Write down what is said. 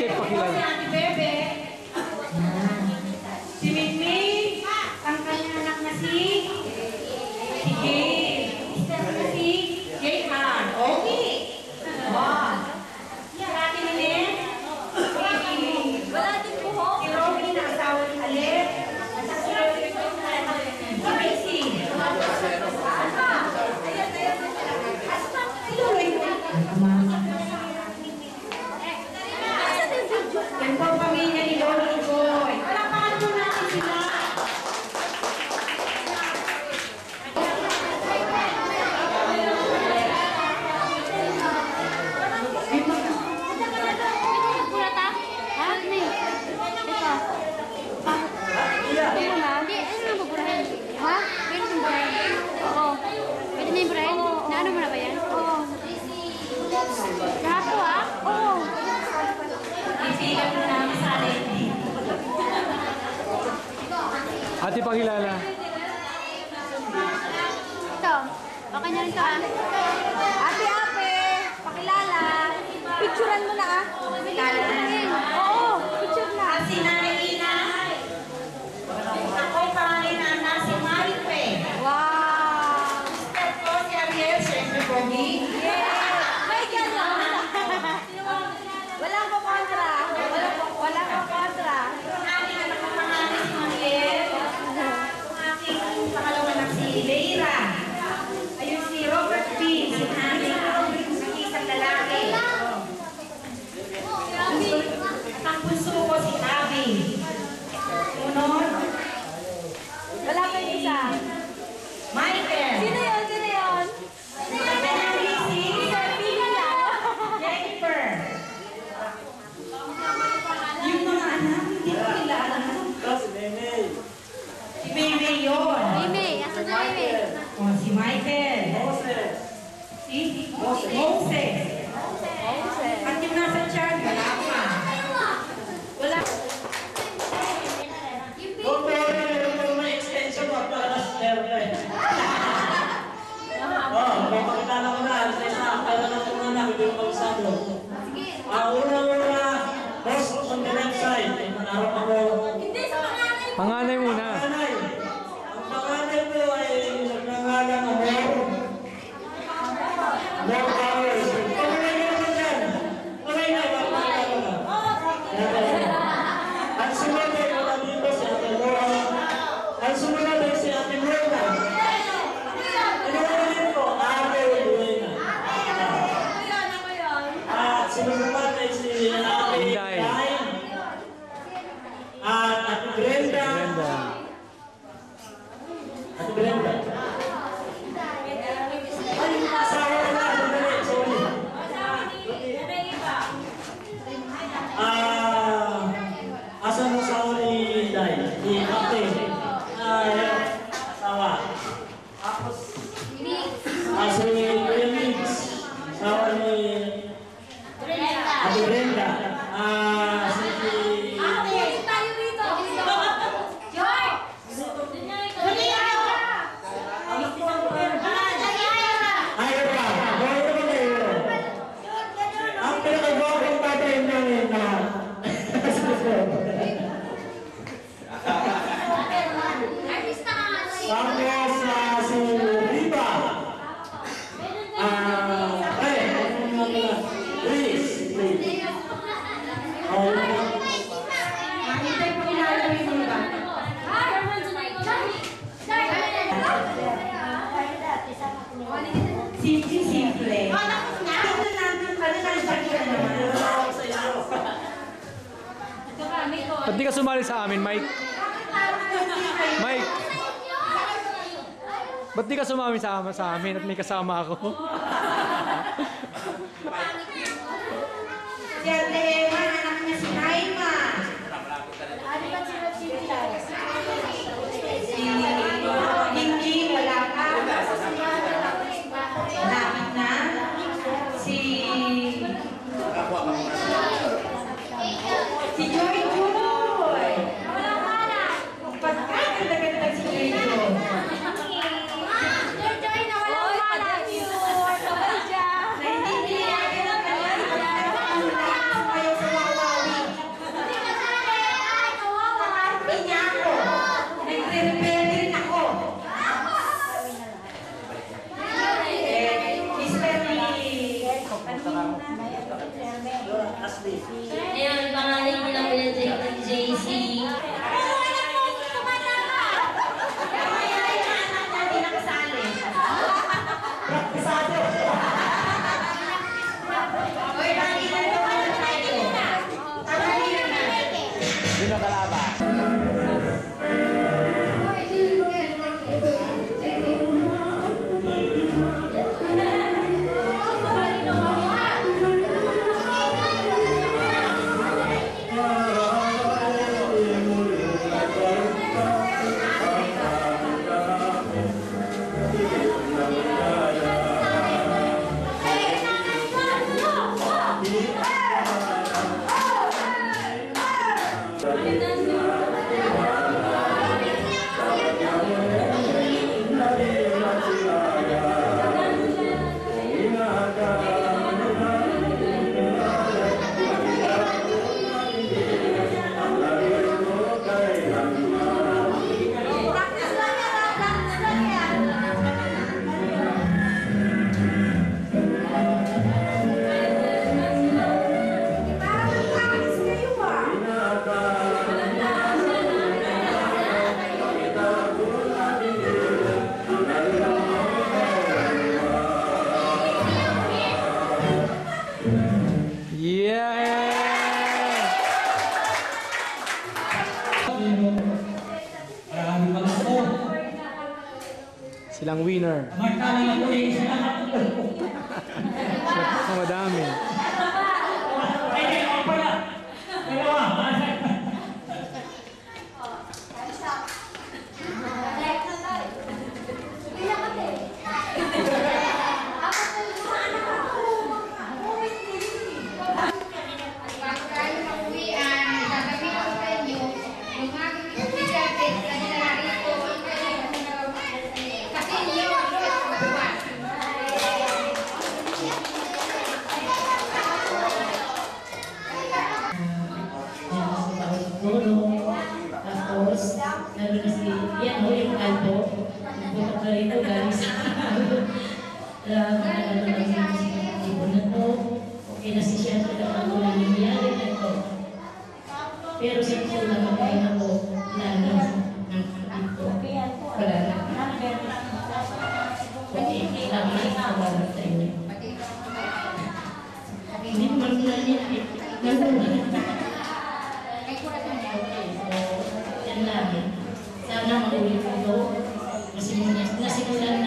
Ate, pakilala. Si Ate Bebe. Si Mingming. Ang kanyang anak na si Jay. Si Jayhan. Okay. Wow. Si Ate Lynette. Wala din po. Si Robin na asawa ni Alep. Si Macy. Yan po ang pamilya ni Lolo Boy. Palapakan po natin sila. Ate, pakilala. Ito, baka niya rin ito ah. Ate, pakilala. Picturean mo na ah. Oo, picture na. Si Nanay Ina. Ako ang pangalan na anak si Maripe. Wow. Step ko si Ariel, syempre Pogi. May gano'n. Walang kukontra. Walang kukontra. Ang aking anak na pangalan si Mariel. Ang aking pangalawang anak si Leira. Ayun si Robert P. Si Nanay isang lalaki. Ang puso ko si Abby. Unod. Wala pa yung isa. Michael. Sino yun? Sino yun? Jennifer. Yung mga anak, hindi ko nila alam. Si Baby yun. Mimi, asan na Mimi? O, si Michael. Si Moses. At yung nasa chart, wala pa. Wala. May extension mo para sa stereo. May pakilala ko na. Sa isa, para na itong anak, hindi mo magsado. Una-una, boss on the left side. Manarap ako. Panganay muna. Panganay. Ang panganay mo ay nagngangalang Amor. Amor Powers. Pagkakay ka naman dyan. Okay na, mapakilala ka. Ang sunod ay wala dito si Ate Laura. Ang sumunod ay si Ate Laura. Inuulit ko, Ate Luena. At sinusupat ay si Ate Inday. Inday. At Ate Brenda. Brenda. Ate Brenda. Ay, asawa ko na. Sandali, sorry. Asan mo asawa ni Inday? Ni Ate. Asawa. Tapos, si Kuya Mix. Asawa ni Ate Brenda. Si Tayo rito. Joy! ayaw ka. Bago naman kayo. Ang pinakagawang tatay namin na tapos si Riva. Please. Hintay po nilalagay yung iba. Simple. Tingnan natin, ano na yung pagkira naman. Ba't di ka sumali sa amin, Mike? Mike! Ba't di ka sumami sa amin at may kasama ako? Si Ate Emma, anak niya si Naima. Si Linky, wala pa. Lapit na. Si Joy Joy. Pagkakaganda si Joy Joy. Joy na walang pangalan. Naintindihan ka na Ashley. Ayun, pangalan niya lang ulit JC. Praktisado. Yun ang kalaban. Yeah! Silang winner. Siya madami. Tapos, lalo na si yan o, yung albo. Nagpunta ka rito, galing sa ano naman si Ibo na to. Okay na si siya, kaya ako lang nangyari na ito. Pero sa ito lang ako ay ako lalo ng ito. Wala na. Okay, lang na ito tayo. Hindi naman na niya. Yan lang. Sana maulit ko ito. Nasimulan